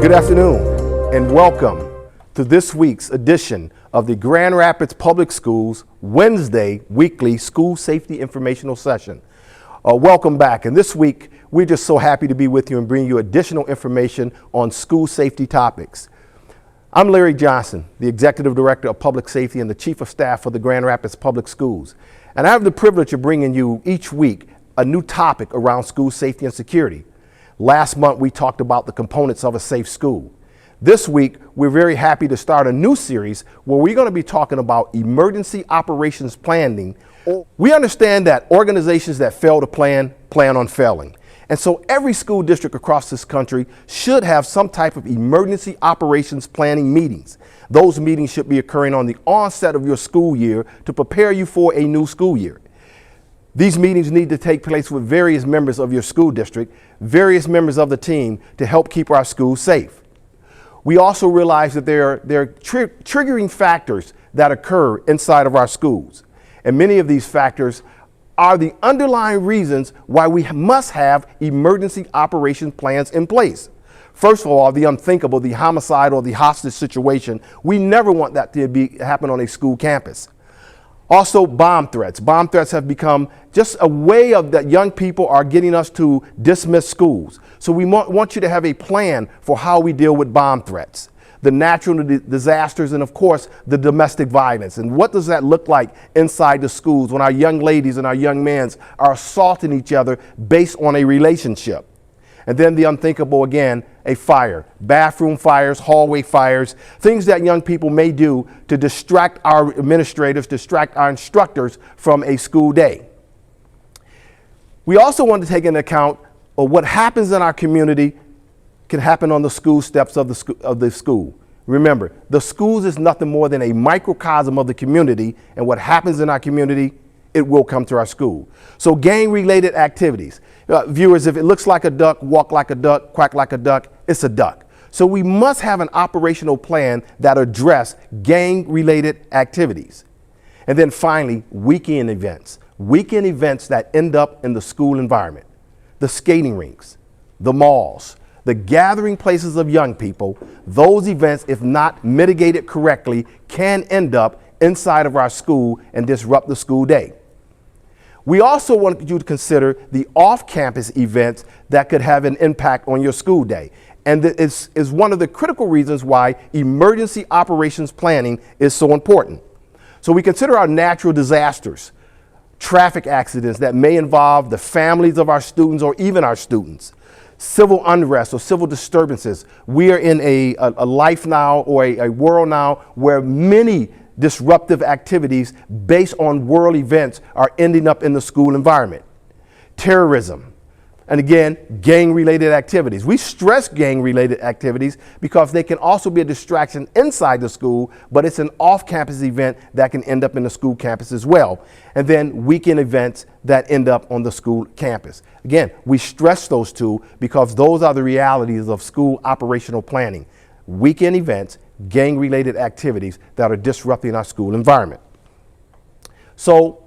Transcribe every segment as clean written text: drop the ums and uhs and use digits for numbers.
Good afternoon and welcome to this week's edition of the Grand Rapids Public Schools Wednesday weekly school safety informational session. Welcome back, and this week we're just so happy to be with you and bring you additional information on school safety topics. I'm Larry Johnson, the Executive Director of Public Safety and the Chief of Staff for the Grand Rapids Public Schools, and I have the privilege of bringing you each week a new topic around school safety and security. Last month, we talked about the components of a safe school. This week, we're very happy to start a new series where we're going to be talking about emergency operations planning. We understand that organizations that fail to plan on failing. And so every school district across this country should have some type of emergency operations planning meetings. Those meetings should be occurring on the onset of your school year to prepare you for a new school year. These meetings need to take place with various members of your school district, various members of the team to help keep our schools safe. We also realize that there are triggering factors that occur inside of our schools. And many of these factors are the underlying reasons why we must have emergency operations plans in place. First of all, the unthinkable, the homicide or the hostage situation. We never want that to happen on a school campus. Also, bomb threats. Bomb threats have become just a way of that young people are getting us to dismiss schools. So we want you to have a plan for how we deal with bomb threats, the natural disasters, and of course, the domestic violence. And what does that look like inside the schools when our young ladies and our young men are assaulting each other based on a relationship? And then the unthinkable again, a fire, bathroom fires, hallway fires, things that young people may do to distract our administrators, distract our instructors from a school day. We also want to take into account what happens in our community can happen on the school steps of the school. Remember, the schools is nothing more than a microcosm of the community, and what happens in our community, it will come to our school. So gang-related activities. Viewers, if it looks like a duck, walk like a duck, quack like a duck, it's a duck. So we must have an operational plan that address gang-related activities. And then finally, weekend events. Weekend events that end up in the school environment. The skating rinks, the malls, the gathering places of young people. Those events, if not mitigated correctly, can end up inside of our school and disrupt the school day. We also want you to consider the off-campus events that could have an impact on your school day. And this is one of the critical reasons why emergency operations planning is so important. So we consider our natural disasters, traffic accidents that may involve the families of our students or even our students, civil unrest or civil disturbances. We are in a life now or a world now where many disruptive activities based on world events are ending up in the school environment. Terrorism, and again, gang-related activities. We stress gang-related activities because they can also be a distraction inside the school, but it's an off-campus event that can end up in the school campus as well. And then weekend events that end up on the school campus. Again, we stress those two because those are the realities of school operational planning. Weekend events, gang-related activities that are disrupting our school environment. So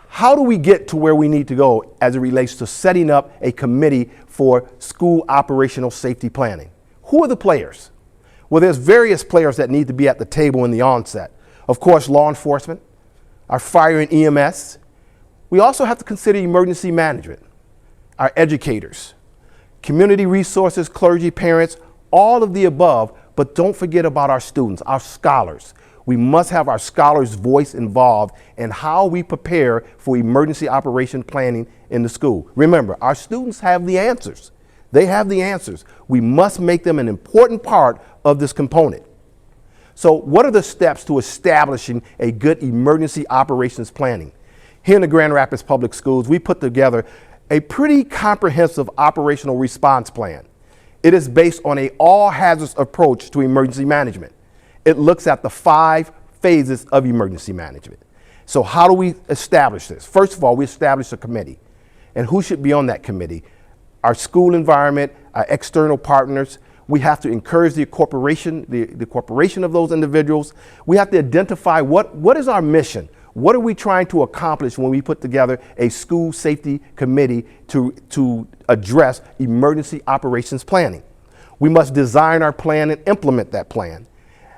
how do we get to where we need to go as it relates to setting up a committee for school operational safety planning? Who are the players? Well, there's various players that need to be at the table in the onset. Of course, law enforcement, our fire and EMS. We also have to consider emergency management, our educators, community resources, clergy, parents, all of the above. But don't forget about our students, our scholars. We must have our scholars' voice involved in how we prepare for emergency operation planning in the school. Remember, our students have the answers. They have the answers. We must make them an important part of this component. So what are the steps to establishing a good emergency operations planning? Here in the Grand Rapids Public Schools, we put together a pretty comprehensive operational response plan. It is based on an all-hazards approach to emergency management. It looks at the 5 phases of emergency management. So how do we establish this? First of all, we establish a committee. And who should be on that committee? Our school environment, our external partners. We have to encourage the corporation of those individuals. We have to identify what is our mission? What are we trying to accomplish when we put together a school safety committee to address emergency operations planning? We must design our plan and implement that plan.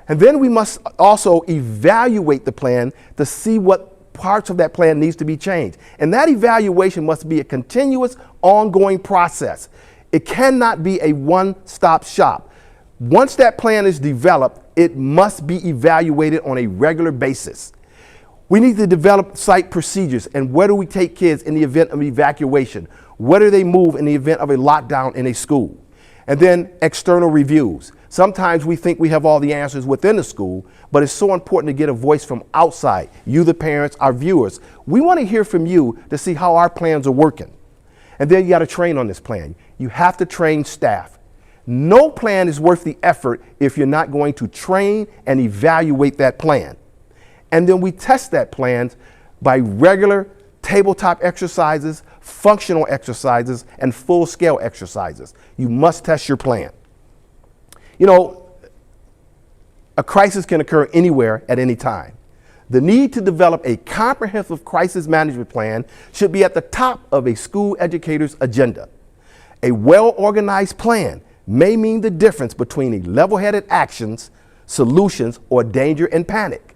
And then we must also evaluate the plan to see what parts of that plan needs to be changed. And that evaluation must be a continuous, ongoing process. It cannot be a one-stop shop. Once that plan is developed, it must be evaluated on a regular basis. We need to develop site procedures and where do we take kids in the event of evacuation? Where do they move in the event of a lockdown in a school? And then external reviews. Sometimes we think we have all the answers within the school, but it's so important to get a voice from outside. You, the parents, our viewers. We want to hear from you to see how our plans are working. And then you got to train on this plan. You have to train staff. No plan is worth the effort if you're not going to train and evaluate that plan. And then we test that plan by regular tabletop exercises, functional exercises, and full-scale exercises. You must test your plan. You know, a crisis can occur anywhere at any time. The need to develop a comprehensive crisis management plan should be at the top of a school educator's agenda. A well-organized plan may mean the difference between a level-headed actions, solutions, or danger and panic.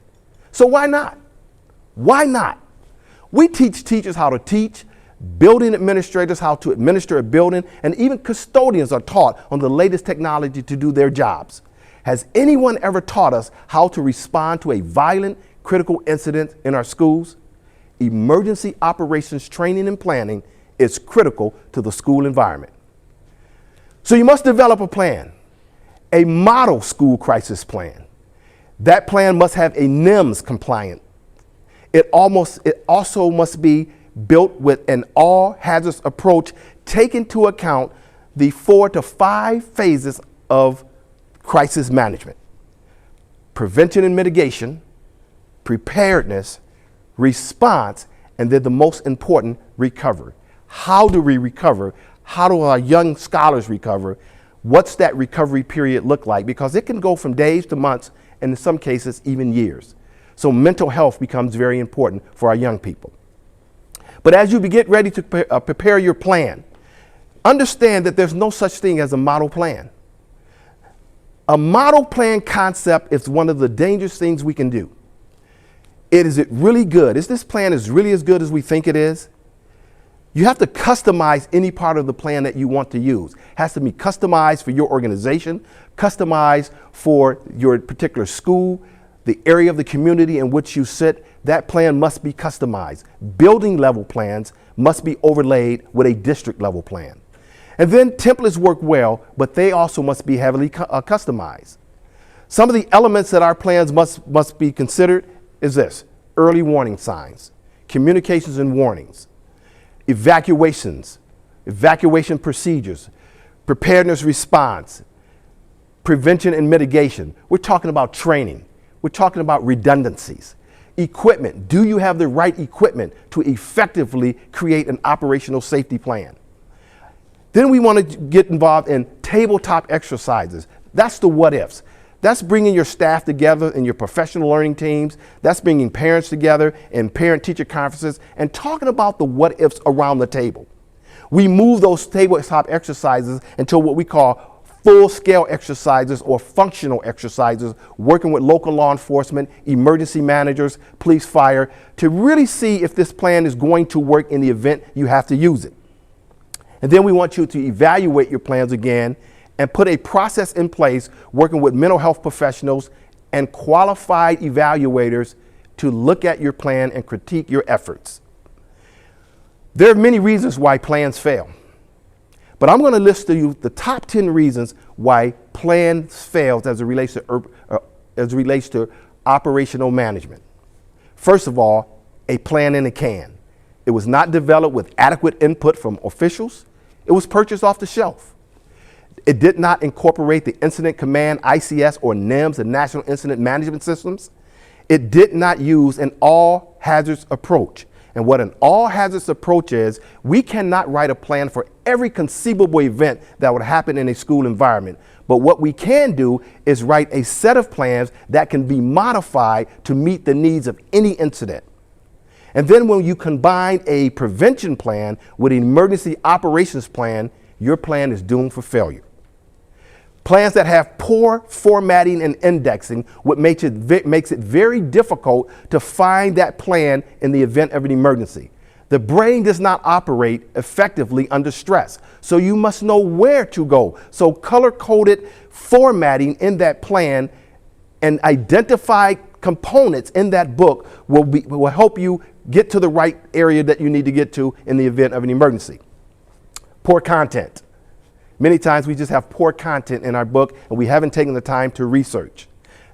So why not? Why not? We teach teachers how to teach, building administrators how to administer a building, and even custodians are taught on the latest technology to do their jobs. Has anyone ever taught us how to respond to a violent, critical incident in our schools? Emergency operations training and planning is critical to the school environment. So you must develop a plan, a model school crisis plan. That plan must have a NIMS compliant. It also must be built with an all hazards approach, taking into account the 4 to 5 phases of crisis management: prevention and mitigation, preparedness, response, and then the most important, recovery. How do we recover? How do our young scholars recover? What's that recovery period look like? Because it can go from days to months, and in some cases, even years. So mental health becomes very important for our young people. But as you get ready to prepare your plan, understand that there's no such thing as a model plan. A model plan concept is one of the dangerous things we can do. Is it really good? Is this plan really as good as we think it is? You have to customize any part of the plan that you want to use. It has to be customized for your organization, customized for your particular school, the area of the community in which you sit. That plan must be customized. Building level plans must be overlaid with a district level plan. And then templates work well, but they also must be heavily customized. Some of the elements that our plans must be considered is this: early warning signs, communications and warnings, evacuations, evacuation procedures, preparedness response, prevention and mitigation. We're talking about training. We're talking about redundancies. Equipment. Do you have the right equipment to effectively create an operational safety plan? Then we want to get involved in tabletop exercises. That's the what ifs. That's bringing your staff together in your professional learning teams. That's bringing parents together in parent-teacher conferences and talking about the what ifs around the table. We move those tabletop exercises into what we call full-scale exercises or functional exercises, working with local law enforcement, emergency managers, police, fire, to really see if this plan is going to work in the event you have to use it. And then we want you to evaluate your plans again and put a process in place, working with mental health professionals and qualified evaluators to look at your plan and critique your efforts. There are many reasons why plans fail, but I'm going to list to you the top 10 reasons why plans fail as it relates to operational management. First of all, a plan in a can. It was not developed with adequate input from officials. It was purchased off the shelf. It did not incorporate the Incident Command, ICS, or NIMS, the National Incident Management Systems. It did not use an all hazards approach. And what an all hazards approach is, we cannot write a plan for every conceivable event that would happen in a school environment. But what we can do is write a set of plans that can be modified to meet the needs of any incident. And then when you combine a prevention plan with an emergency operations plan, your plan is doomed for failure. Plans that have poor formatting and indexing, what makes it very difficult to find that plan in the event of an emergency. The brain does not operate effectively under stress, so you must know where to go. So color-coded formatting in that plan and identify components in that book will help you get to the right area that you need to get to in the event of an emergency. Poor content. Many times we just have poor content in our book and we haven't taken the time to research.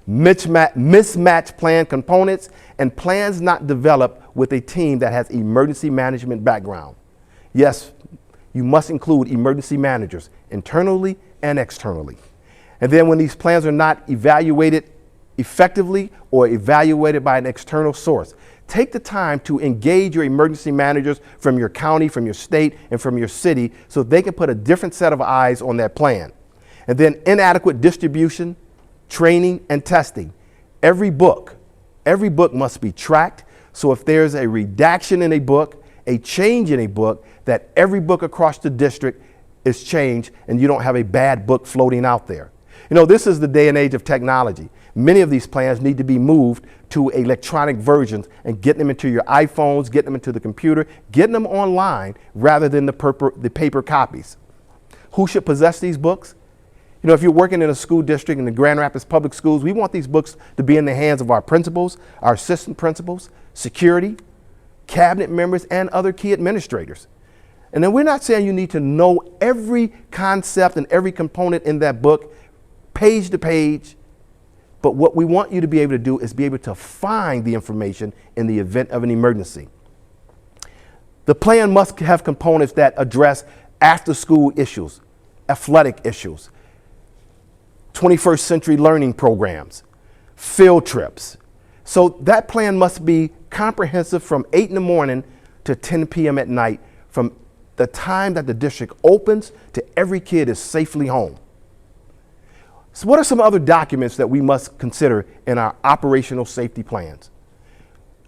Mismatched plan components and plans not developed with a team that has emergency management background. Yes, you must include emergency managers internally and externally. And then when these plans are not evaluated effectively or evaluated by an external source, take the time to engage your emergency managers from your county, from your state, and from your city so they can put a different set of eyes on that plan. And then inadequate distribution, training, and testing. Every book must be tracked. So if there's a redaction in a book, a change in a book, that every book across the district is changed and you don't have a bad book floating out there. You know, this is the day and age of technology. Many of these plans need to be moved to electronic versions and get them into your iPhones, get them into the computer, getting them online rather than the paper copies. Who should possess these books? You know, if you're working in a school district in the Grand Rapids Public Schools, we want these books to be in the hands of our principals, our assistant principals, security, cabinet members, and other key administrators. And then we're not saying you need to know every concept and every component in that book, page to page, but what we want you to be able to do is be able to find the information in the event of an emergency. The plan must have components that address after-school issues, athletic issues, 21st century learning programs, field trips. So that plan must be comprehensive from 8 in the morning to 10 p.m. at night, from the time that the district opens to every kid is safely home. So what are some other documents that we must consider in our operational safety plans?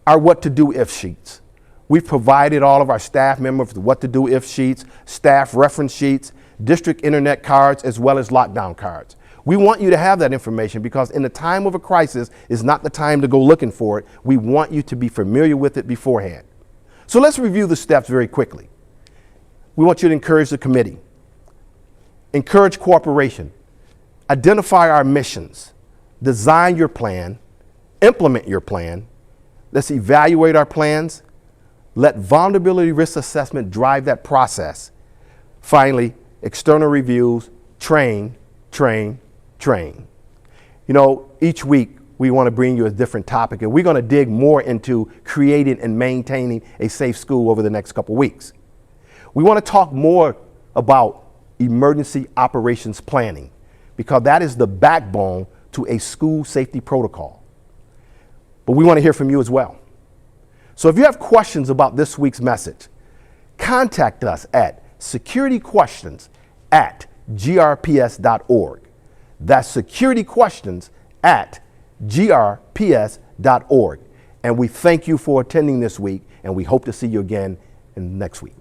Our what to do if sheets. We've provided all of our staff members with what to do if sheets, staff reference sheets, district internet cards, as well as lockdown cards. We want you to have that information because in the time of a crisis is not the time to go looking for it. We want you to be familiar with it beforehand. So let's review the steps very quickly. We want you to encourage the committee, encourage cooperation, identify our missions, design your plan, implement your plan. Let's evaluate our plans. Let vulnerability risk assessment drive that process. Finally, external reviews, train, train, train. You know, each week we want to bring you a different topic, and we're going to dig more into creating and maintaining a safe school over the next couple weeks. We want to talk more about emergency operations planning, because that is the backbone to a school safety protocol. But we want to hear from you as well. So if you have questions about this week's message, contact us at securityquestions@grps.org. That's securityquestions@grps.org. And we thank you for attending this week, and we hope to see you again next week.